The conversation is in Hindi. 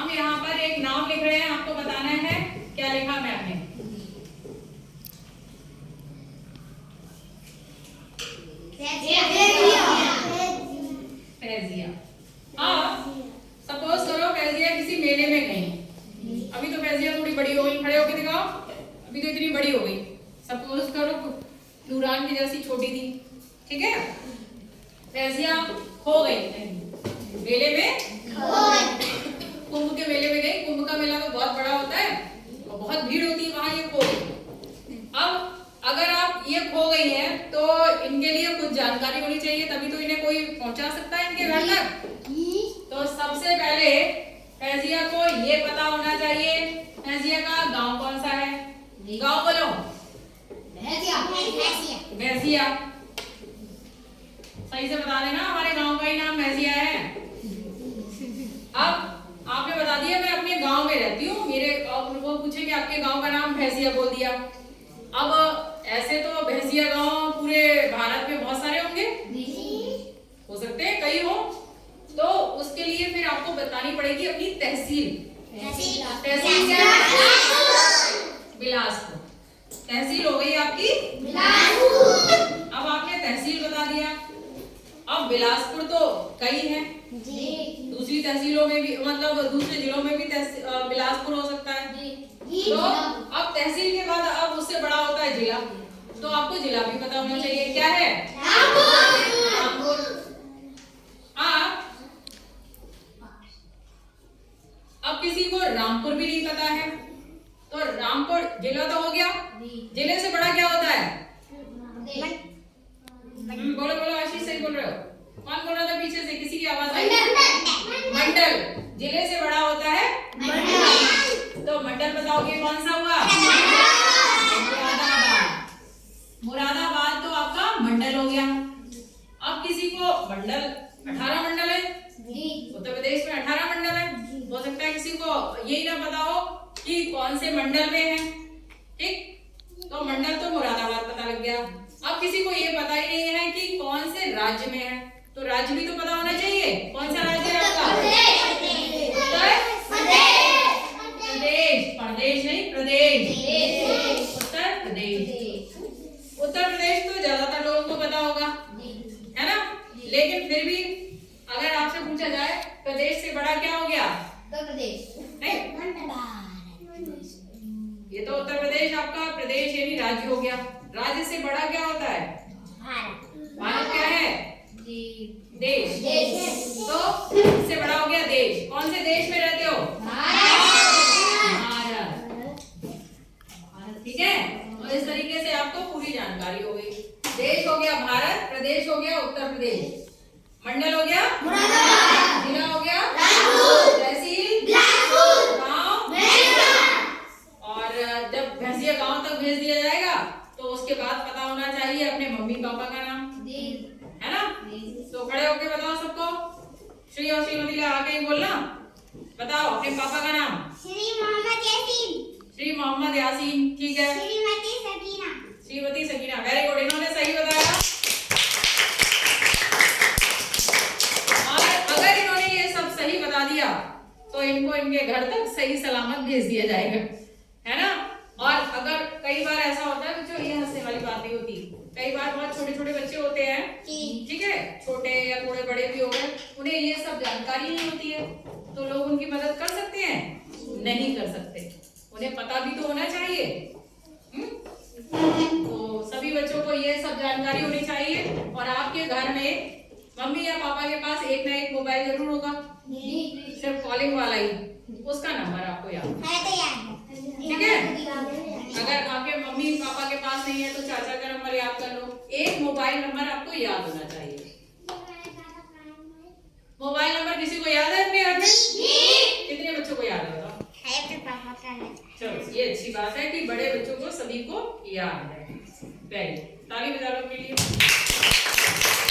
हम यहाँ पर एक नाम लिख रहे हैं, आपको बताना है क्या लिखा मैम ने। फैजिया। अब सपोज करो फैजिया किसी मेले में गई। अभी तो फैजिया थोड़ी बड़ी हो गई, खड़े होके दिखाओ, अभी तो इतनी बड़ी हो गई। सपोज करो नूरान की जैसी छोटी थी, ठीक है। फैजिया खो गई मेले में, कुंभ के मेले में गई। कुंभ का मेला तो बहुत बड़ा होता है और बहुत भीड़ होती है वहां, ये खो गई। अब अगर आप ये खो गई हैं तो इनके लिए कुछ जानकारी होनी चाहिए, तभी तो इन्हें कोई पहुंचा सकता है इनके घर तक। तो सबसे पहले फैजिया को ये पता होना चाहिए फैजिया का गांव कौन सा है। गांव बोलो। भैंसिया। सही से बता देना, हमारे गांव का ही नाम भैंसिया है। अब आपने बता दिया मैं अपने गांव में रहती हूँ, मेरे वो पूछे कि आपके गांव का नाम भैंसिया, बोल दिया। अब ऐसे तो भैंसिया गांव पूरे भारत में बहुत सारे होंगे, हो सकते हैं कई हो, तो उसके लिए फिर आपको बतानी पड़ेगी अपनी तहसील। तहसील क्या है? बिलासपुर। तहसील हो गई आपकी बिलासपुर। अब आपने तहसील बता दिया। अब बिलासपुर तो कई है, दूसरी तहसीलों में भी, मतलब दूसरे जिलों में भी बिलासपुर हो सकता है। तो अब तहसील के बाद अब उससे बड़ा होता है जिला, तो आपको जिला भी पता होना चाहिए। क्या है? रामपुर। अब किसी को रामपुर भी नहीं पता है, तो रामपुर जिला तो हो गया। जिले से बड़ा क्या होता है? बोलो बोलो, आशीष सही बोल रहे हो। कौन बोल रहा था पीछे से, किसी की आवाज आई? मंडल। जिले से बड़ा होता है मंडल। तो मंडल बताओगे कौन सा हुआ? मुरादाबाद। मुरादाबाद तो आपका मंडल हो गया। अब किसी को मंडल, 18 मंडल है उत्तर प्रदेश में, 18 मंडल है। हो सकता है किसी को यही ना पता हो कि कौन से मंडल में है, ठीक। तो मंडल तो मुरादाबाद पता लग गया। अब किसी को ये पता ही नहीं है कि कौन से राज्य में है, तो राज्य भी तो पता होना चाहिए। कौन सा राज्य है आपका? प्रदेश। प्रदेश नहीं, प्रदेश। उत्तर प्रदेश। उत्तर प्रदेश तो ज्यादातर लोगों को पता होगा, है ना। लेकिन फिर भी अगर आपसे पूछा जाए प्रदेश से बड़ा क्या हो गया? उत्तर प्रदेश। नहीं, ये तो उत्तर प्रदेश आपका प्रदेश यानी राज्य हो गया। राज्य से बड़ा क्या होता है? भारत क्या है? देश। तो इससे बड़ा हो गया देश। कौन से देश में रहते हो? भारत। ठीक है, तो इस तरीके से आपको पूरी जानकारी हो गई। देश हो गया भारत, प्रदेश हो गया उत्तर प्रदेश, मंडल हो गया मुरादाबाद, जिला हो गया रामपुर, तहसील गांव। और जब भैंसिया गांव तक भेज दिया जाएगा तो उसके बाद पता होना चाहिए अपने मम्मी पापा का नाम, है ना। तो खड़े होके बताओ सबको, श्री और श्रीमती का आगे ही बोलना। बताओ अपने पापा का नाम। श्री मोहम्मद यासीन। श्री मोहम्मद यासीन, ठीक है। श्रीमती सकीना। श्रीमती सकीना, वेरी गुड, इन्होंने सही बताया। और अगर इन्होंने ये सब सही बता दिया तो इनको इनके घर तक सही सलामत भेज दिया जाएगा, है ना। और अगर कई बार ऐसा होता है, जो ये हंसने वाली बात नहीं होती, कई बार बहुत छोटे छोटे बच्चे होते हैं, ठीक है, छोटे या थोड़े बड़े भी हो गए, उन्हें ये सब जानकारी नहीं होती है, तो लोग उनकी मदद कर सकते हैं? नहीं कर सकते। उन्हें पता भी तो होना चाहिए। तो सभी बच्चों को ये सब जानकारी होनी चाहिए। और आपके घर में मम्मी या पापा के पास एक ना एक मोबाइल जरूर होगा, सिर्फ कॉलिंग वाला ही, उसका नंबर आपको याद है, ठीक है। अगर आपके मम्मी पापा के पास नहीं है तो चाचा का नंबर याद कर लो। एक मोबाइल नंबर आपको याद होना चाहिए। मोबाइल नंबर किसी को याद है अपने घर में? कितने बच्चों को याद है? चलो ये अच्छी बात है कि बड़े बच्चों को सभी को याद है। ताली बजा लो के लिए।